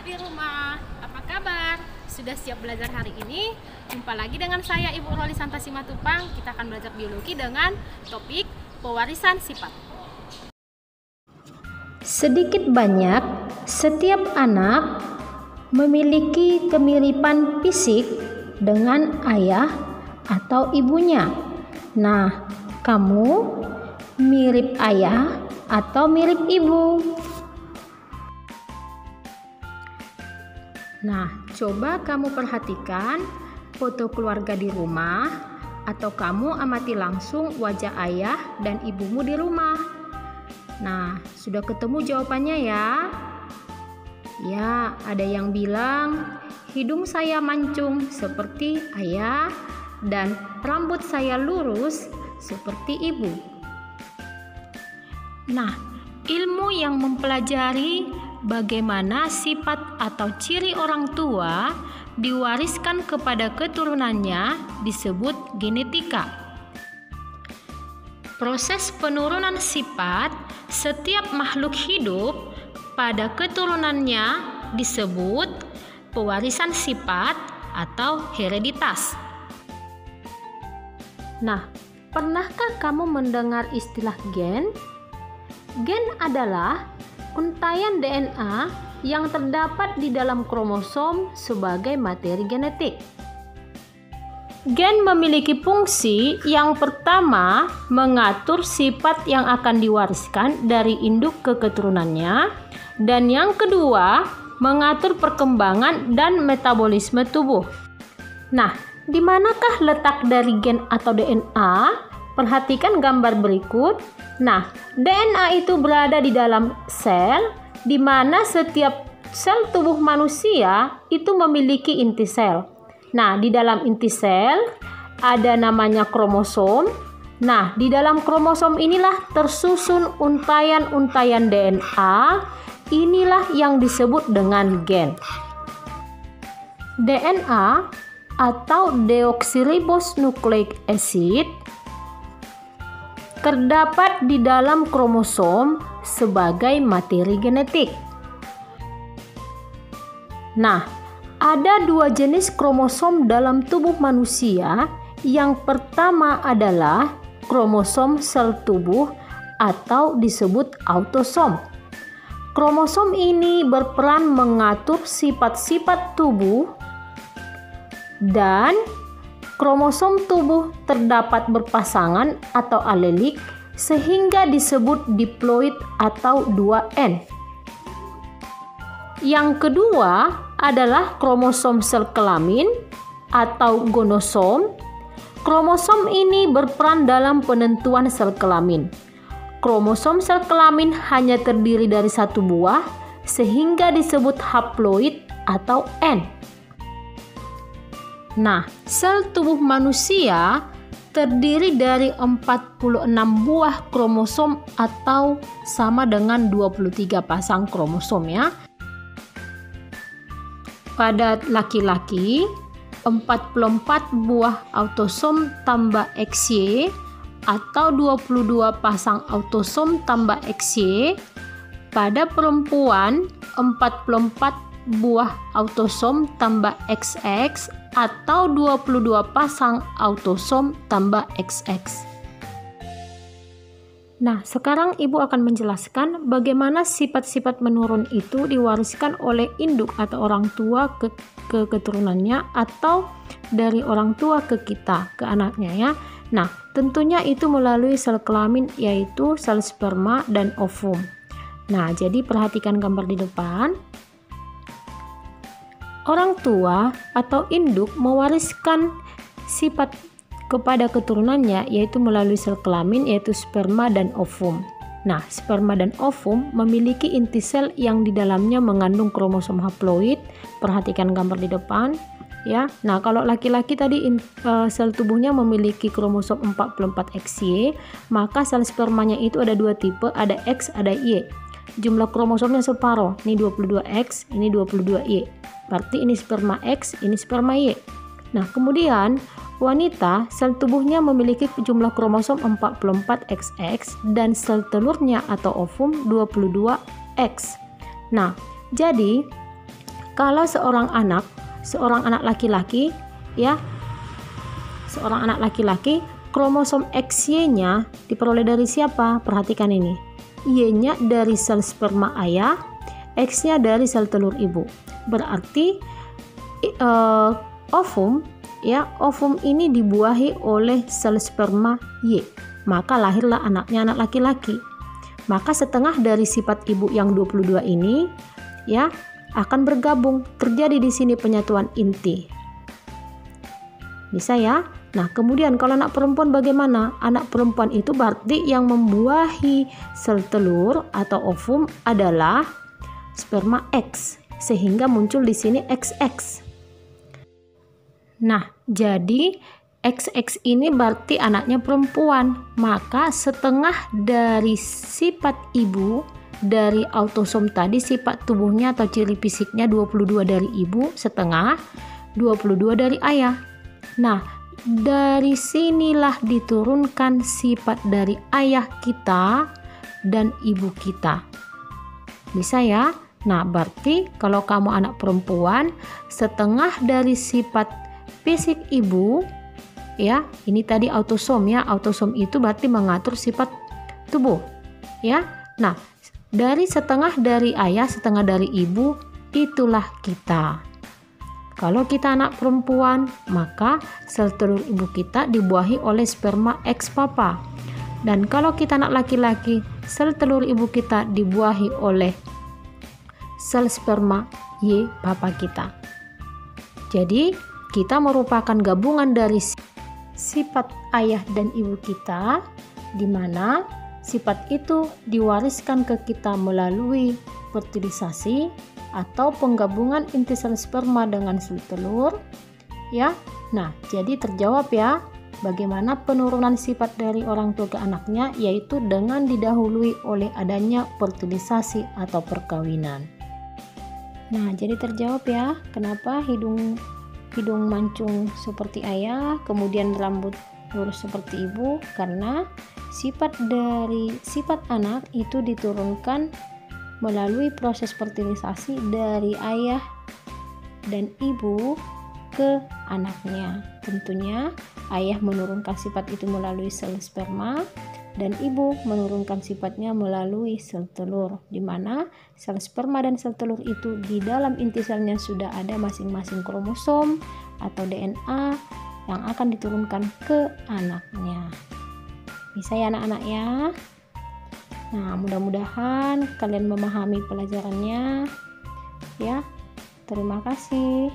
di rumah. Apa kabar? Sudah siap belajar hari ini? Jumpa lagi dengan saya Ibu Roli Santa Simatupang. Kita akan belajar biologi dengan topik pewarisan sifat. Sedikit banyak, setiap anak memiliki kemiripan fisik dengan ayah atau ibunya. Nah, kamu mirip ayah atau mirip ibu? Nah, coba kamu perhatikan foto keluarga di rumah atau kamu amati langsung wajah ayah dan ibumu di rumah. Nah, sudah ketemu jawabannya ya? Ya, ada yang bilang hidung saya mancung seperti ayah dan rambut saya lurus seperti ibu. Nah, ilmu yang mempelajari bagaimana sifat atau ciri orang tua diwariskan kepada keturunannya disebut genetika. Proses penurunan sifat setiap makhluk hidup pada keturunannya disebut pewarisan sifat atau hereditas. Nah, pernahkah kamu mendengar istilah gen? Gen adalah untaian DNA yang terdapat di dalam kromosom sebagai materi genetik. Gen memiliki fungsi yang pertama mengatur sifat yang akan diwariskan dari induk ke keturunannya, dan yang kedua mengatur perkembangan dan metabolisme tubuh. Nah, di manakah letak dari gen atau DNA? Perhatikan gambar berikut. Nah, DNA itu berada di dalam sel, di mana setiap sel tubuh manusia itu memiliki inti sel. Nah, di dalam inti sel ada namanya kromosom. Nah, di dalam kromosom inilah tersusun untaian-untaian DNA. Inilah yang disebut dengan gen. DNA atau deoksiribosnucleic acid terdapat di dalam kromosom sebagai materi genetik. Nah, ada dua jenis kromosom dalam tubuh manusia. Yang pertama adalah kromosom sel tubuh atau disebut autosom. Kromosom ini berperan mengatur sifat-sifat tubuh, dan kromosom tubuh terdapat berpasangan atau alelik sehingga disebut diploid atau 2N. Yang kedua adalah kromosom sel kelamin atau gonosom. Kromosom ini berperan dalam penentuan sel kelamin. Kromosom sel kelamin hanya terdiri dari satu buah sehingga disebut haploid atau N. Nah, sel tubuh manusia terdiri dari 46 buah kromosom atau sama dengan 23 pasang kromosom ya. Pada laki-laki 44 buah autosom tambah XY atau 22 pasang autosom tambah XY. Pada perempuan 44 buah autosom tambah XX atau 22 pasang autosom tambah XX. Nah, sekarang Ibu akan menjelaskan bagaimana sifat-sifat menurun itu diwariskan oleh induk atau orang tua ke keturunannya atau dari orang tua ke kita, ke anaknya ya. Nah, tentunya itu melalui sel kelamin yaitu sel sperma dan ovum. Nah, jadi perhatikan gambar di depan. Orang tua atau induk mewariskan sifat kepada keturunannya yaitu melalui sel kelamin yaitu sperma dan ovum. Nah, sperma dan ovum memiliki inti sel yang di dalamnya mengandung kromosom haploid. Perhatikan gambar di depan ya. Nah, kalau laki-laki tadi sel tubuhnya memiliki kromosom 44 XY, maka sel spermanya itu ada dua tipe, ada X, ada Y. Jumlah kromosomnya separuh. Ini 22X, ini 22Y. Berarti ini sperma X, ini sperma Y. Nah, kemudian wanita sel tubuhnya memiliki jumlah kromosom 44XX dan sel telurnya atau ovum 22X. Nah, jadi kalau seorang anak laki-laki ya, seorang anak laki-laki, kromosom XY-nya diperoleh dari siapa? Perhatikan ini. Y-nya dari sel sperma ayah, X-nya dari sel telur ibu. Berarti ovum ini dibuahi oleh sel sperma Y. Maka lahirlah anaknya anak laki-laki. Maka setengah dari sifat ibu yang 22 ini ya akan bergabung. Terjadi di sini penyatuan inti. Bisa ya? Nah, kemudian kalau anak perempuan bagaimana? Anak perempuan itu berarti yang membuahi sel telur atau ovum adalah sperma X, sehingga muncul di sini XX. Nah, jadi XX ini berarti anaknya perempuan. Maka setengah dari sifat ibu dari autosom tadi, sifat tubuhnya atau ciri fisiknya 22 dari ibu, setengah 22 dari ayah. Nah, dari sinilah diturunkan sifat dari ayah kita dan ibu kita. Bisa ya? Nah, berarti kalau kamu anak perempuan, setengah dari sifat fisik ibu ya, ini tadi autosom ya. Autosom itu berarti mengatur sifat tubuh ya. Nah, dari setengah dari ayah, setengah dari ibu, itulah kita. Kalau kita anak perempuan, maka sel telur ibu kita dibuahi oleh sperma X papa. Dan kalau kita anak laki-laki, sel telur ibu kita dibuahi oleh sel sperma Y papa kita. Jadi, kita merupakan gabungan dari sifat ayah dan ibu kita, di mana sifat itu diwariskan ke kita melalui fertilisasi atau penggabungan inti sel sperma dengan sel telur ya. Nah, jadi terjawab ya bagaimana penurunan sifat dari orang tua ke anaknya, yaitu dengan didahului oleh adanya fertilisasi atau perkawinan. Nah, jadi terjawab ya kenapa hidung mancung seperti ayah, kemudian rambut lurus seperti ibu, karena sifat anak itu diturunkan melalui proses fertilisasi dari ayah dan ibu ke anaknya. Tentunya ayah menurunkan sifat itu melalui sel sperma dan ibu menurunkan sifatnya melalui sel telur, di mana sel sperma dan sel telur itu di dalam inti selnya sudah ada masing-masing kromosom atau DNA yang akan diturunkan ke anaknya. Bisa ya anak-anak ya? Nah, mudah-mudahan kalian memahami pelajarannya ya. Terima kasih.